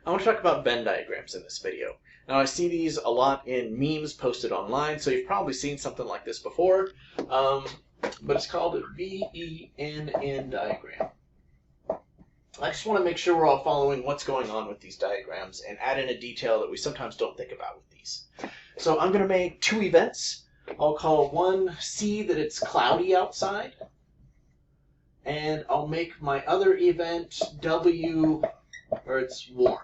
I want to talk about Venn diagrams in this video. Now, I see these a lot in memes posted online, so you've probably seen something like this before, but it's called a VENN diagram. I just want to make sure we're all following what's going on with these diagrams and add in a detail that we sometimes don't think about with these. So I'm going to make two events. I'll call one C, that it's cloudy outside, and I'll make my other event W, where it's warm.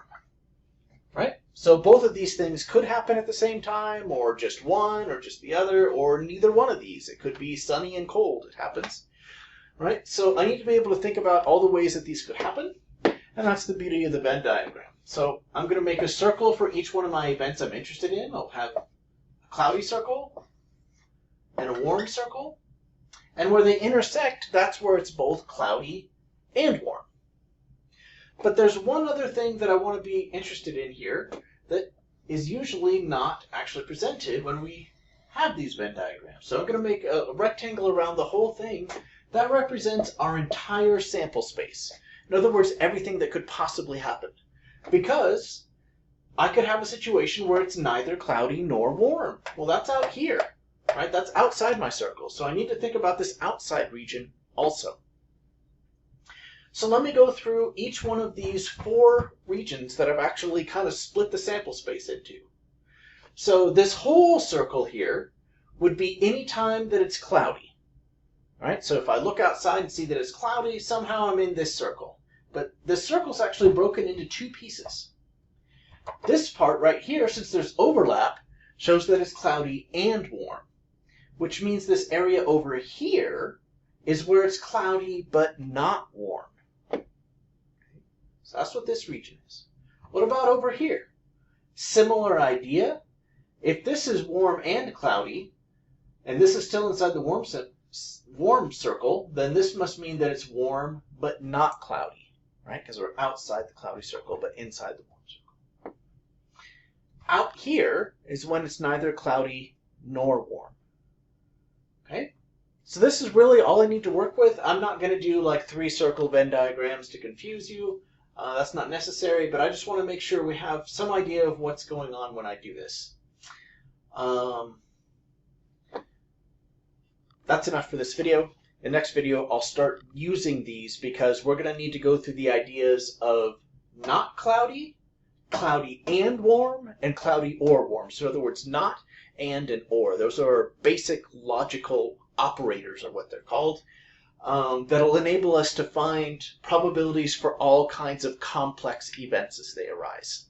Right? So both of these things could happen at the same time, or just one, or just the other, or neither one of these. It could be sunny and cold. It happens. Right? So I need to be able to think about all the ways that these could happen, and that's the beauty of the Venn diagram. So I'm going to make a circle for each one of my events I'm interested in. I'll have a cloudy circle and a warm circle, and where they intersect, that's where it's both cloudy and warm. But there's one other thing that I want to be interested in here that is usually not actually presented when we have these Venn diagrams. So I'm going to make a rectangle around the whole thing that represents our entire sample space. In other words, everything that could possibly happen. Because I could have a situation where it's neither cloudy nor warm. Well, that's out here, right? That's outside my circle. So I need to think about this outside region also. So let me go through each one of these four regions that I've actually kind of split the sample space into. So this whole circle here would be any time that it's cloudy. Right? So if I look outside and see that it's cloudy, somehow I'm in this circle. But this circle's actually broken into two pieces. This part right here, since there's overlap, shows that it's cloudy and warm, which means this area over here is where it's cloudy but not warm. So that's what this region is. What about over here? Similar idea. If this is warm and cloudy, and this is still inside the warm circle, then this must mean that it's warm but not cloudy, right? Because we're outside the cloudy circle but inside the warm circle. Out here is when it's neither cloudy nor warm. Okay? So this is really all I need to work with. I'm not going to do like 3 circle Venn diagrams to confuse you. That's not necessary, but I just want to make sure we have some idea of what's going on when I do this. That's enough for this video. In the next video, I'll start using these because we're going to need to go through the ideas of not cloudy, cloudy and warm, and cloudy or warm. So in other words, not, and or. Those are basic logical operators, are what they're called. That'll enable us to find probabilities for all kinds of complex events as they arise.